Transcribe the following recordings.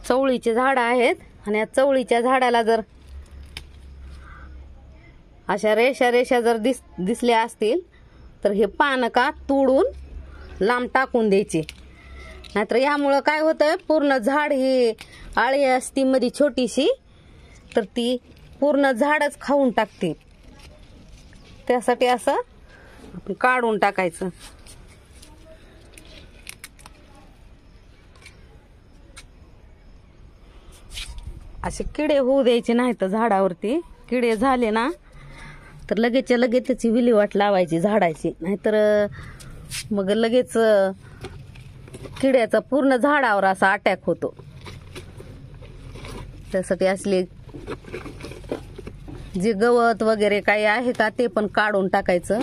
चवळीचे झाड आहेत आणि या चवळीच्या झाडाला जर अशा रेषा रेषा जर दिसल्या असतील तर हे पानं का तोडून लांब टाकून द्यायचे, नाहीतर यामुळं काय होतं पूर्ण झाड ही आळी असती मध्ये छोटीशी तर ती पूर्ण झाडच खाऊन टाकते. त्यासाठी असं आपण काढून टाकायचं. असे किडे होऊ द्यायचे नाहीत झाडावरती. किडे झाले ना तर लगेचच्या लगेच त्याची विल्हेवाट लावायची झाडाची, नाहीतर मग लगेच किड्याचा पूर्ण झाडावर असा अटॅक होतो. त्यासाठी असले जे गवत वगैरे काही आहे का ते पण काढून टाकायचं.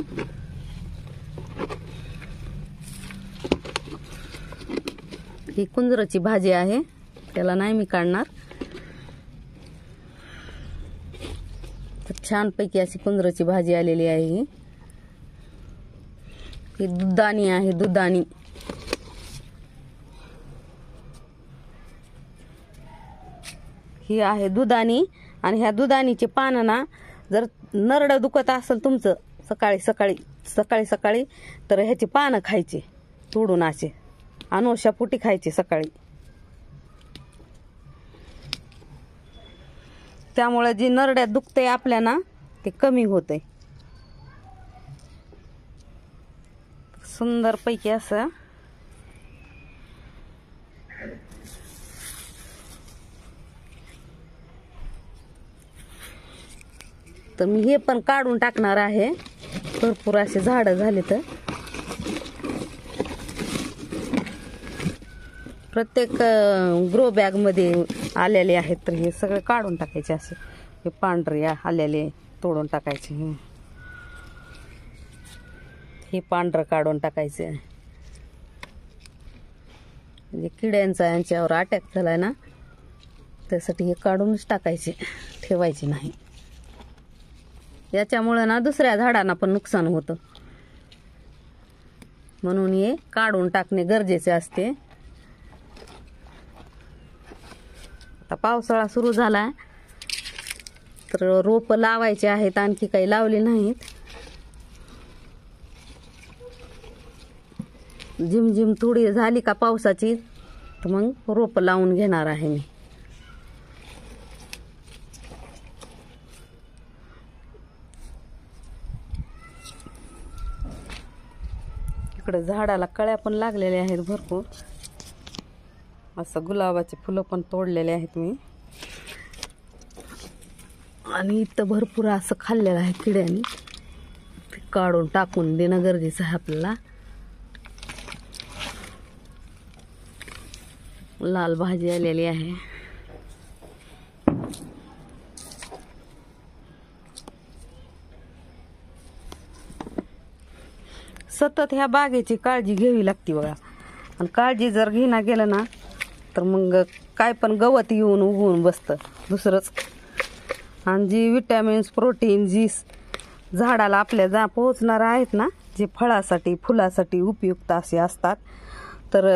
ही कुंजराची भाजी आहे, त्याला नाही मी काढणार. छानपैकी अशी कुंजराची भाजी आलेली आहे. ही दुधाणी आहे, दुधाणी. ही आहे दुधाणी आणि ह्या दुधाणीचे पानं ना जर नरड दुखत असेल तुमचं सकाळी सकाळी सकाळी सकाळी तर ह्याची पानं खायची तोडून, असे अनुषापोटी खायचे सकाळी. त्यामुळे जी नरड्यात दुखते आपल्या ना ते कमी होते. सुंदर पैकी असं तर मी हे पण काढून टाकणार आहे. भरपूर असे झाडं झाले तर प्रत्येक ग्रो बॅग मध्ये आलेले आहेत तर हे सगळे काढून टाकायचे. असे हे पांढरे आलेले तोडून टाकायचे. हे पांढरं काढून टाकायचे. म्हणजे किड्यांचा यांच्यावर अटॅक झालाय ना त्यासाठी हे काढूनच टाकायचे, ठेवायचे नाही. याच्यामुळे ना दुसऱ्या झाडांना पण नुकसान होतं, म्हणून हे काढून टाकणे गरजेचे असते. आता पावसाळा सुरू झाला तर रोप लावायचे आहेत, आणखी काही लावली नाहीत. झिमझिम थोडी झाली का पावसाची तर मग रोप लावून घेणार आहे मी. इकडे झाडाला कळ्या पण लागलेल्या आहेत भरपूर. असं गुलाबाचे फुलं पण तोडलेले आहेत मी. आणि इथं भरपूर असं खाल्लेलं आहे किड्यांनी, ते काढून टाकून देणं गरजेचं आहे आपल्याला. लाल भाजी आलेली आहे. सतत ह्या बागेची काळजी घ्यावी लागते बघा. आणि काळजी जर घेणं गेलं ना तर मग काय पण गवत येऊन उगवून बसतं दुसरंच. आणि जी विटॅमिन्स प्रोटीन जी झाडाला आपल्या पोहोचणार आहेत ना, जे फळासाठी फुलासाठी उपयुक्त असे असतात तर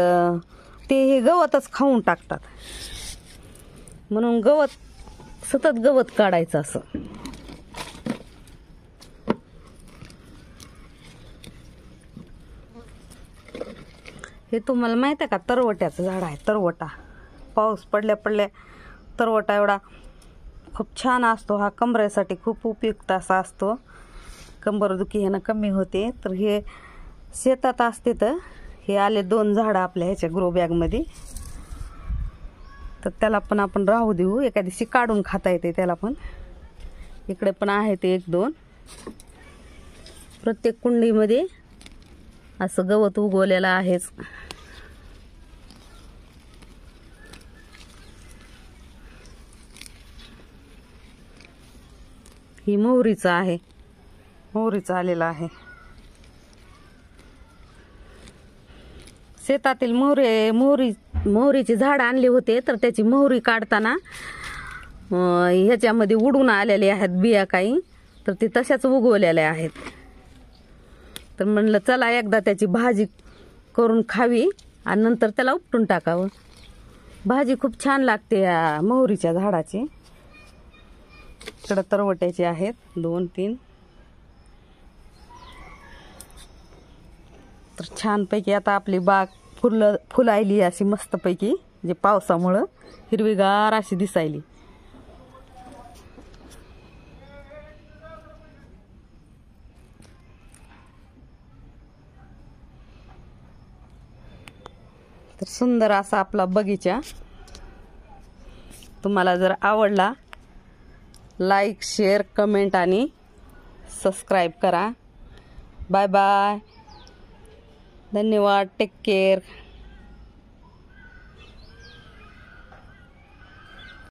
ते हे गवतच खाऊन टाकतात. म्हणून सतत गवत काढायचं असं. हे तुम्हाला माहित आहे का, तरवट्याचं झाड आहे. तरवटा पाऊस पडल्या तरवटा एवढा खूप छान असतो. हा कमरेसाठी खूप उपयुक्त असा असतो. कंबरदुखी ह्यानं कमी होते. तर हे शेतात असते. तर हे आले 2 झाडं आपल्या ह्याच्या ग्रो बॅग मध्ये, तर त्याला पण आपण राहू देऊ. एका दिवशी काढून खाता येते त्याला पण. इकडे पण आहे ते 1-2. प्रत्येक कुंडीमध्ये असं गवत उगवलेलं आहेच. ही मोहरीचं आहे, मोहरीचं आलेलं आहे. शेतातील मोहरीची झाड आणली होते तर त्याची मोहरी काढताना ह्याच्यामध्ये उडून आलेले आहेत बिया काही, तर ते तशाच उगवलेल्या आहेत. तर म्हणलं चला एकदा त्याची भाजी करून खावी आणि नंतर त्याला उपटून टाकावं. भाजी खूप छान लागते या मोहरीच्या झाडाची. इकडं तरवट्याचे आहेत 2-3. तर छानपैकी आता आपली बाग फुलायली अशी मस्तपैकी, जे पावसामुळं हिरवीगार अशी दिसायली. तर सुंदर असा आपला बगीचा. तुम्हाला जर आवडला, लाईक, शेअर, कमेंट आणि सबस्क्राईब करा. Bye bye. धन्यवाद. Take care.